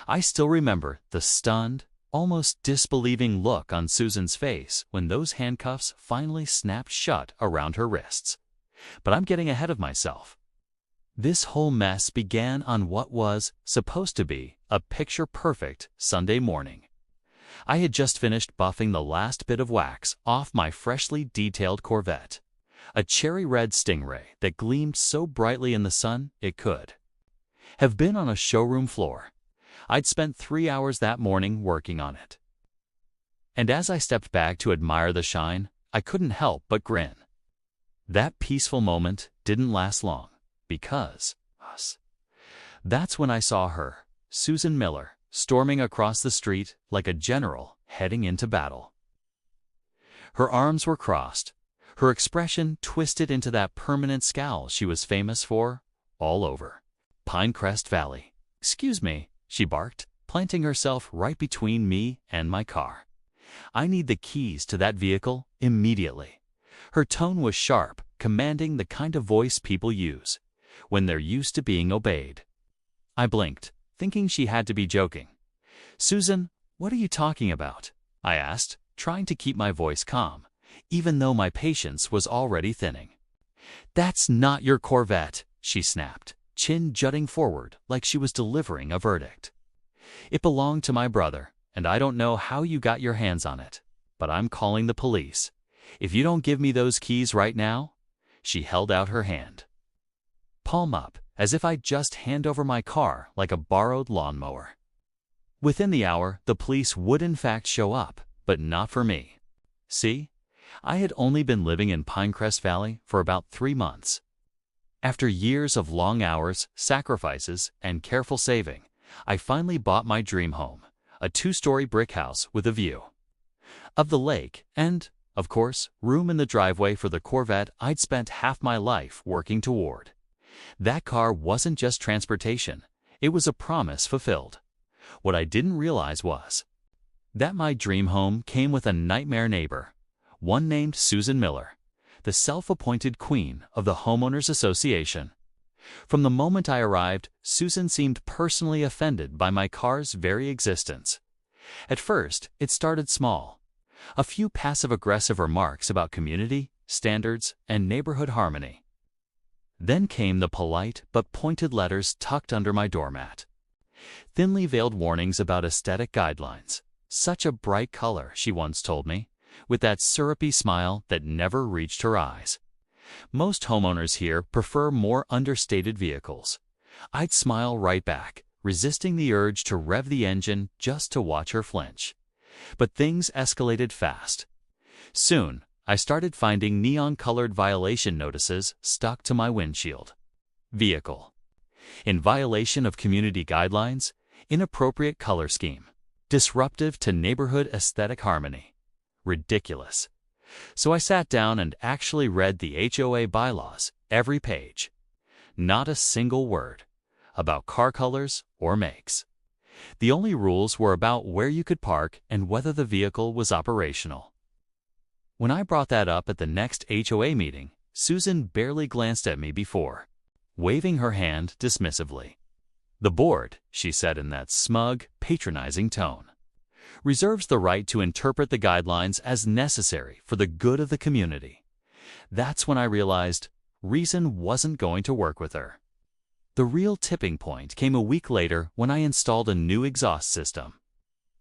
I still remember the stunned, almost disbelieving look on Susan's face when those handcuffs finally snapped shut around her wrists. But I'm getting ahead of myself. This whole mess began on what was supposed to be a picture-perfect Sunday morning. I had just finished buffing the last bit of wax off my freshly detailed Corvette, a cherry-red Stingray that gleamed so brightly in the sun it could have been on a showroom floor. I'd spent 3 hours that morning working on it. And as I stepped back to admire the shine, I couldn't help but grin. That peaceful moment didn't last long, because that's when I saw her, Susan Miller, storming across the street like a general heading into battle. Her arms were crossed, her expression twisted into that permanent scowl she was famous for all over Pinecrest Valley. "Excuse me," she barked, planting herself right between me and my car. "I need the keys to that vehicle immediately." Her tone was sharp, commanding the kind of voice people use when they're used to being obeyed. I blinked, thinking she had to be joking. "Susan, what are you talking about?" I asked, trying to keep my voice calm, even though my patience was already thinning. "That's not your Corvette," she snapped, chin jutting forward like she was delivering a verdict. "It belonged to my brother, and I don't know how you got your hands on it, but I'm calling the police. If you don't give me those keys right now..." She held out her hand, palm up, as if I'd just hand over my car like a borrowed lawnmower. Within the hour, the police would in fact show up, but not for me. See, I had only been living in Pinecrest Valley for about 3 months. After years of long hours, sacrifices, and careful saving, I finally bought my dream home, a 2-story brick house with a view of the lake and, of course, room in the driveway for the Corvette I'd spent half my life working toward. That car wasn't just transportation, it was a promise fulfilled. What I didn't realize was that my dream home came with a nightmare neighbor, one named Susan Miller, the self-appointed queen of the Homeowners Association. From the moment I arrived, Susan seemed personally offended by my car's very existence. At first, it started small. A few passive-aggressive remarks about community, standards, and neighborhood harmony. Then came the polite but pointed letters tucked under my doormat. Thinly veiled warnings about aesthetic guidelines. "Such a bright color," she once told me, with that syrupy smile that never reached her eyes. "Most homeowners here prefer more understated vehicles." I'd smile right back, resisting the urge to rev the engine just to watch her flinch. But things escalated fast. Soon, I started finding neon-colored violation notices stuck to my windshield. Vehicle in violation of community guidelines, inappropriate color scheme, disruptive to neighborhood aesthetic harmony. Ridiculous. So I sat down and actually read the HOA bylaws, every page. Not a single word about car colors or makes. The only rules were about where you could park and whether the vehicle was operational. When I brought that up at the next HOA meeting, Susan barely glanced at me before waving her hand dismissively. "The board," she said in that smug, patronizing tone, "reserves the right to interpret the guidelines as necessary for the good of the community." That's when I realized reason wasn't going to work with her. The real tipping point came a week later when I installed a new exhaust system.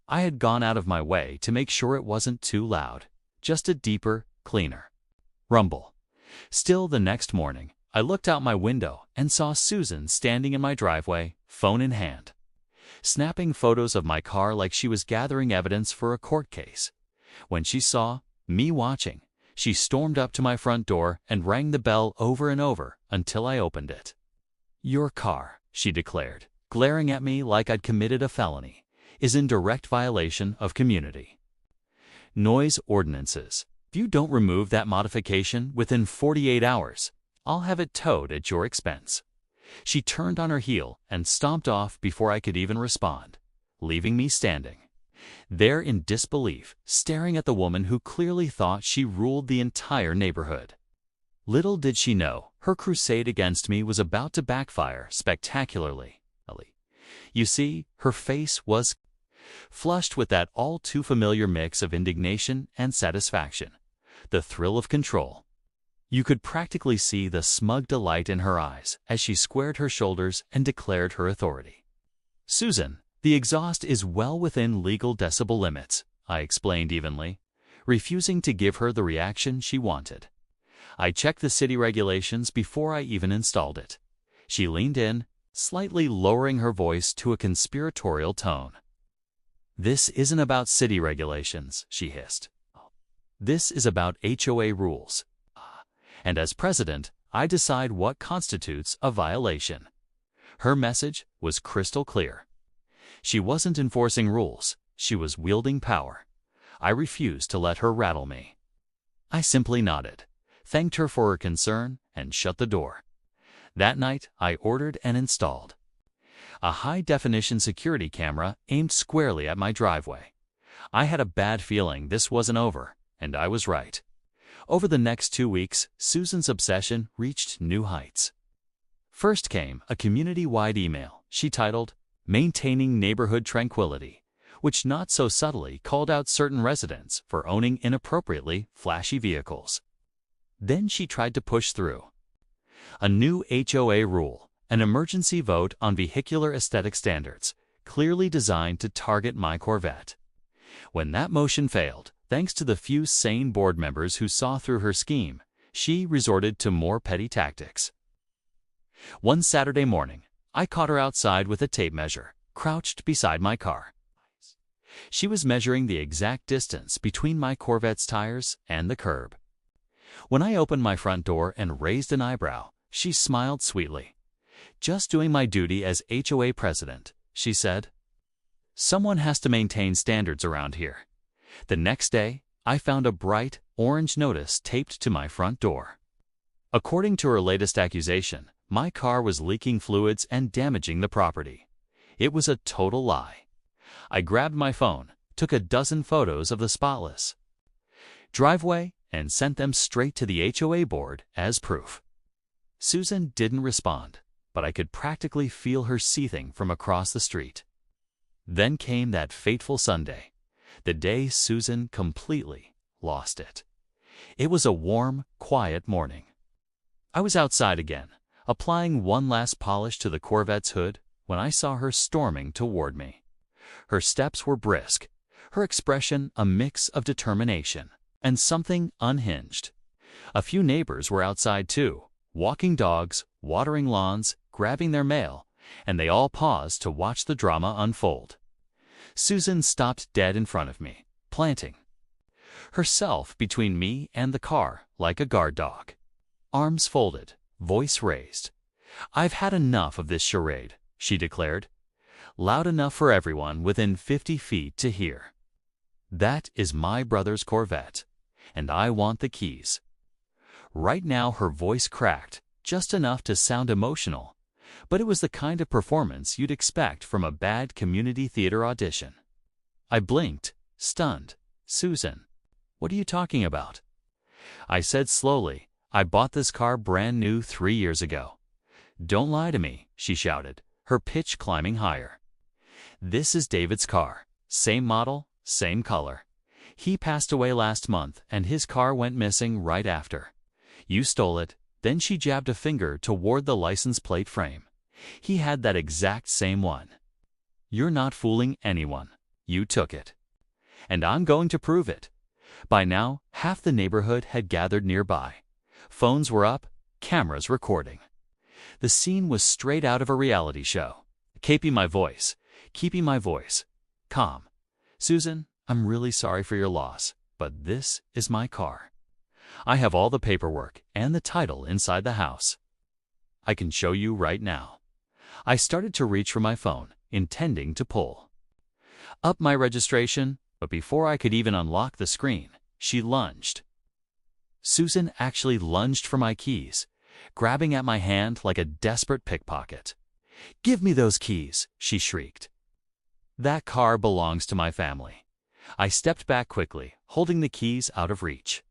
I had gone out of my way to make sure it wasn't too loud, just a deeper, cleaner rumble. Still, the next morning, I looked out my window and saw Susan standing in my driveway, phone in hand, snapping photos of my car like she was gathering evidence for a court case. When she saw me watching, she stormed up to my front door and rang the bell over and over until I opened it. "Your car," she declared, glaring at me like I'd committed a felony, "is in direct violation of community noise ordinances. If you don't remove that modification within 48 hours, I'll have it towed at your expense." She turned on her heel and stomped off before I could even respond, leaving me standing there in disbelief, staring at the woman who clearly thought she ruled the entire neighborhood. Little did she know, her crusade against me was about to backfire spectacularly. You see, her face was flushed with that all-too-familiar mix of indignation and satisfaction, the thrill of control. You could practically see the smug delight in her eyes as she squared her shoulders and declared her authority. "Susan, the exhaust is well within legal decibel limits," I explained evenly, refusing to give her the reaction she wanted. I checked the city regulations before I even installed it. She leaned in, slightly lowering her voice to a conspiratorial tone. "This isn't about city regulations," she hissed. "This is about HOA rules. And as president, I decide what constitutes a violation." Her message was crystal clear. She wasn't enforcing rules, she was wielding power. I refused to let her rattle me. I simply nodded, thanked her for her concern, and shut the door. That night, I ordered and installed a high-definition security camera aimed squarely at my driveway. I had a bad feeling this wasn't over, and I was right. Over the next 2 weeks, Susan's obsession reached new heights. First came a community-wide email she titled, "Maintaining Neighborhood Tranquility," which not so subtly called out certain residents for owning inappropriately flashy vehicles. Then she tried to push through a new HOA rule, an emergency vote on vehicular aesthetic standards, clearly designed to target my Corvette. When that motion failed, thanks to the few sane board members who saw through her scheme, she resorted to more petty tactics. One Saturday morning, I caught her outside with a tape measure, crouched beside my car. She was measuring the exact distance between my Corvette's tires and the curb. When I opened my front door and raised an eyebrow, she smiled sweetly. "Just doing my duty as HOA president," she said. "Someone has to maintain standards around here." The next day, I found a bright, orange notice taped to my front door. According to her latest accusation, my car was leaking fluids and damaging the property. It was a total lie. I grabbed my phone, took a dozen photos of the spotless driveway, and sent them straight to the HOA board as proof. Susan didn't respond, but I could practically feel her seething from across the street. Then came that fateful Sunday, the day Susan completely lost it. It was a warm, quiet morning. I was outside again, applying one last polish to the Corvette's hood, when I saw her storming toward me. Her steps were brisk, her expression a mix of determination and something unhinged. A few neighbors were outside too, walking dogs, watering lawns, grabbing their mail, and they all paused to watch the drama unfold. Susan stopped dead in front of me, planting herself between me and the car like a guard dog. Arms folded, voice raised. "I've had enough of this charade," she declared, loud enough for everyone within 50 feet to hear. "That is my brother's Corvette, and I want the keys." Right now her voice cracked, just enough to sound emotional, but it was the kind of performance you'd expect from a bad community theater audition. I blinked, stunned. "Susan, what are you talking about?" I said slowly, "I bought this car brand new 3 years ago." "Don't lie to me," she shouted, her pitch climbing higher. "This is David's car, same model, same color. He passed away last month and his car went missing right after. You stole it." Then she jabbed a finger toward the license plate frame. "He had that exact same one. You're not fooling anyone. You took it. And I'm going to prove it." By now, half the neighborhood had gathered nearby. Phones were up, cameras recording. The scene was straight out of a reality show. Keeping my voice. Calm. "Susan, I'm really sorry for your loss, but this is my car. I have all the paperwork and the title inside the house. I can show you right now." I started to reach for my phone, intending to pull up my registration, but before I could even unlock the screen, she lunged. Susan actually lunged for my keys, grabbing at my hand like a desperate pickpocket. "Give me those keys," she shrieked. "That car belongs to my family." I stepped back quickly, holding the keys out of reach.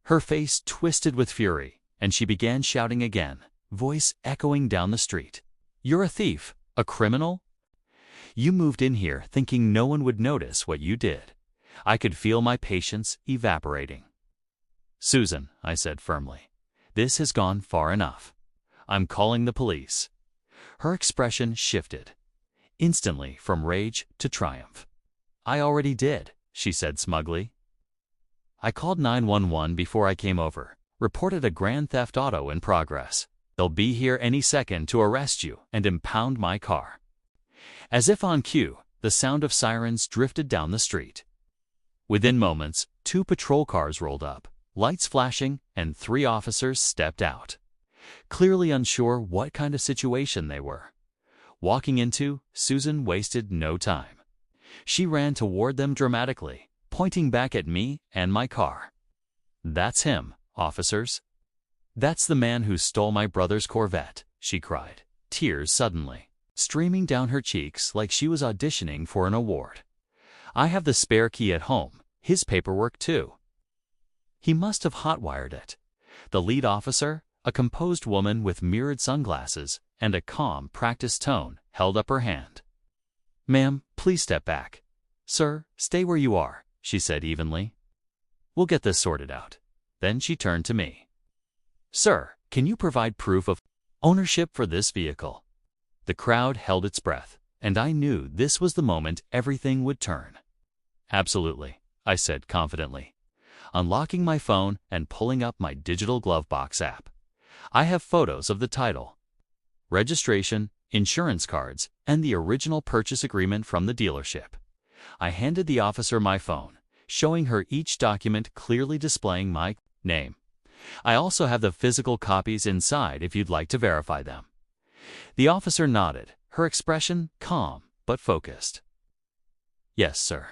Her face twisted with fury, and she began shouting again, voice echoing down the street. "You're a thief, a criminal, You moved in here thinking no one would notice what you did. I could feel my patience evaporating. Susan, I said firmly, this has gone far enough. I'm calling the police. Her expression shifted, instantly from rage to triumph. I already did, she said smugly. I called 911 before I came over, reported a grand theft auto in progress. They'll be here any second to arrest you and impound my car. As if on cue, the sound of sirens drifted down the street. Within moments, 2 patrol cars rolled up, lights flashing, and 3 officers stepped out, clearly unsure what kind of situation they were walking into. Susan wasted no time. She ran toward them dramatically, pointing back at me and my car. That's him, officers. That's the man who stole my brother's Corvette, she cried, tears suddenly streaming down her cheeks like she was auditioning for an award. I have the spare key at home, his paperwork too. He must have hotwired it. The lead officer, a composed woman with mirrored sunglasses and a calm, practiced tone, held up her hand. Ma'am, please step back. Sir, stay where you are, she said evenly. We'll get this sorted out. Then she turned to me. Sir, can you provide proof of ownership for this vehicle? The crowd held its breath, and I knew this was the moment everything would turn. Absolutely, I said confidently, unlocking my phone and pulling up my digital glove box app. I have photos of the title, registration, insurance cards, and the original purchase agreement from the dealership. I handed the officer my phone, showing her each document clearly displaying my name. I also have the physical copies inside if you'd like to verify them. The officer nodded, her expression calm but focused. Yes, sir.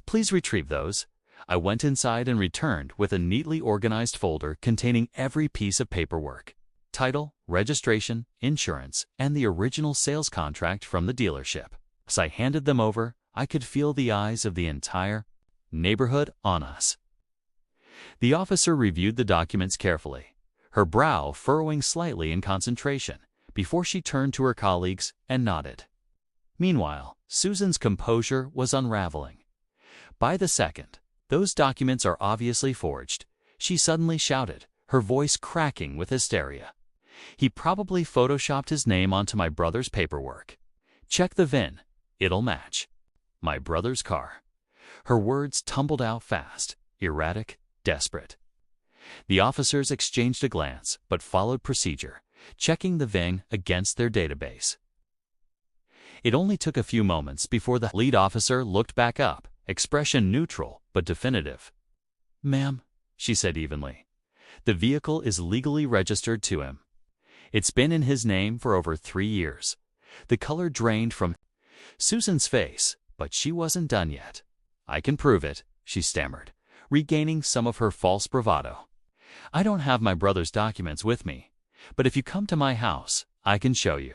Please retrieve those. I went inside and returned with a neatly organized folder containing every piece of paperwork: title, registration, insurance, and the original sales contract from the dealership. As I handed them over, I could feel the eyes of the entire neighborhood on us. The officer reviewed the documents carefully, her brow furrowing slightly in concentration, before she turned to her colleagues and nodded. Meanwhile, Susan's composure was unraveling. By the second, those documents are obviously forged, she suddenly shouted, her voice cracking with hysteria. He probably photoshopped his name onto my brother's paperwork. Check the VIN. It'll match. My brother's car. Her words tumbled out fast, erratic, desperate. The officers exchanged a glance, but followed procedure, checking the VIN against their database. It only took a few moments before the lead officer looked back up, expression neutral but definitive. Ma'am, she said evenly, the vehicle is legally registered to him. It's been in his name for over 3 years. The color drained from Susan's face, but she wasn't done yet. I can prove it, she stammered, regaining some of her false bravado. I don't have my brother's documents with me, but if you come to my house, I can show you.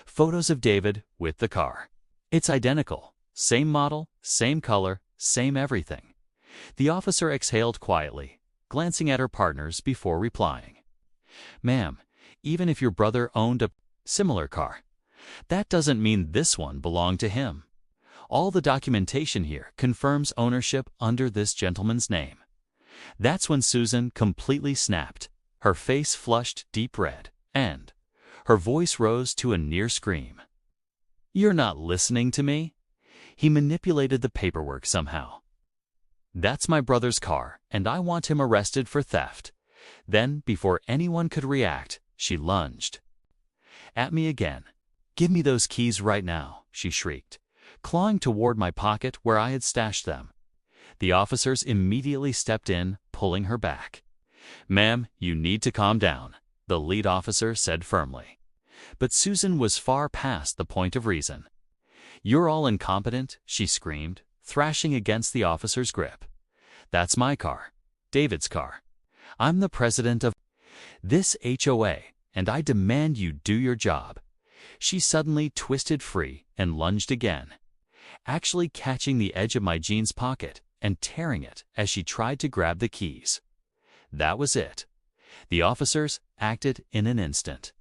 Photos of David with the car. It's identical. Same model, same color, same everything. The officer exhaled quietly, glancing at her partners before replying. Ma'am, even if your brother owned a similar car, that doesn't mean this one belonged to him. All the documentation here confirms ownership under this gentleman's name. That's when Susan completely snapped. Her face flushed deep red, and her voice rose to a near scream. You're not listening to me? He manipulated the paperwork somehow. That's my brother's car, and I want him arrested for theft. Then, before anyone could react, she lunged at me again. Give me those keys right now, she shrieked, clawing toward my pocket where I had stashed them. The officers immediately stepped in, pulling her back. Ma'am, you need to calm down, the lead officer said firmly. But Susan was far past the point of reason. You're all incompetent, she screamed, thrashing against the officer's grip. That's my car, David's car. I'm the president of this HOA, and I demand you do your job. She suddenly twisted free and lunged again, actually catching the edge of my jeans pocket and tearing it as she tried to grab the keys. That was it. The officers acted in an instant.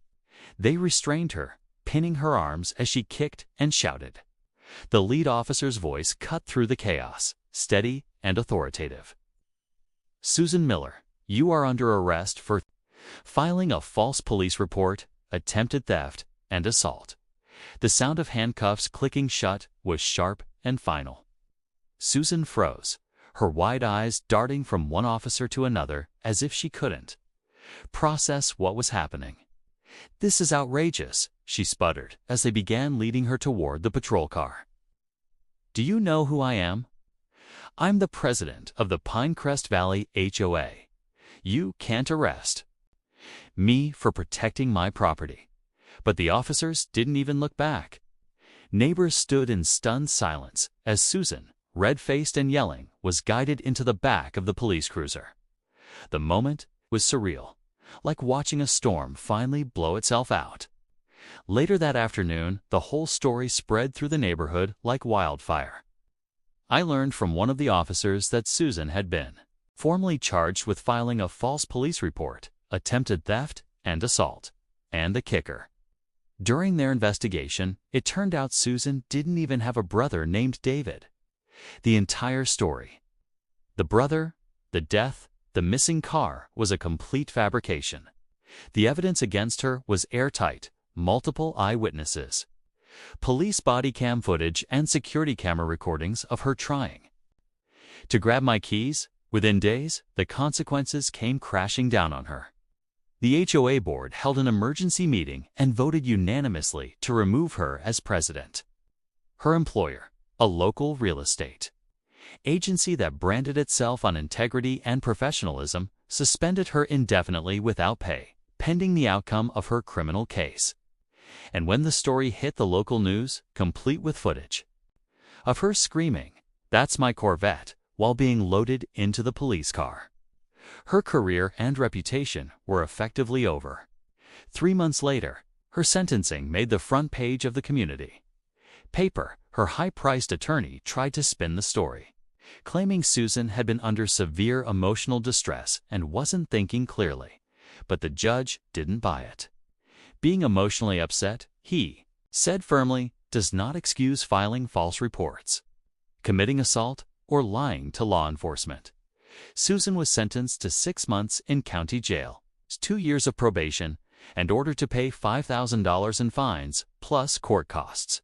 They restrained her, pinning her arms as she kicked and shouted. The lead officer's voice cut through the chaos, steady and authoritative. Susan Miller, you are under arrest for filing a false police report, attempted theft, and assault. The sound of handcuffs clicking shut was sharp and final. Susan froze, her wide eyes darting from one officer to another as if she couldn't process what was happening. "This is outrageous," she sputtered as they began leading her toward the patrol car. "Do you know who I am? I'm the president of the Pinecrest Valley HOA. You can't arrest me for protecting my property." But the officers didn't even look back. Neighbors stood in stunned silence as Susan, red-faced and yelling, was guided into the back of the police cruiser. The moment was surreal, like watching a storm finally blow itself out. Later that afternoon, the whole story spread through the neighborhood like wildfire. I learned from one of the officers that Susan had been formally charged with filing a false police report, attempted theft, and assault. And the kicker: during their investigation, it turned out Susan didn't even have a brother named David. The entire story, the brother, the death, the missing car, was a complete fabrication. The evidence against her was airtight, multiple eyewitnesses, police body cam footage, and security camera recordings of her trying to grab my keys. Within days, the consequences came crashing down on her. The HOA board held an emergency meeting and voted unanimously to remove her as president. Her employer, a local real estate agency that branded itself on integrity and professionalism, suspended her indefinitely without pay, pending the outcome of her criminal case. And when the story hit the local news, complete with footage of her screaming, "That's my Corvette," while being loaded into the police car, her career and reputation were effectively over. 3 months later, her sentencing made the front page of the community paper. Her high-priced attorney tried to spin the story, claiming Susan had been under severe emotional distress and wasn't thinking clearly. But the judge didn't buy it. Being emotionally upset, he said firmly, does not excuse filing false reports, committing assault, or lying to law enforcement. Susan was sentenced to 6 months in county jail, 2 years of probation, and ordered to pay $5,000 in fines, plus court costs.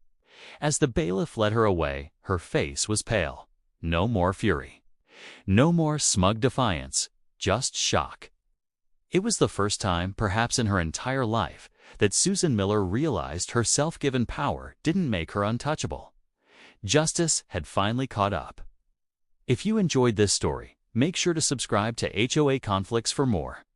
As the bailiff led her away, her face was pale. No more fury. No more smug defiance, just shock. It was the first time, perhaps in her entire life, that Susan Miller realized her self-given power didn't make her untouchable. Justice had finally caught up. If you enjoyed this story, make sure to subscribe to HOA Conflicts for more.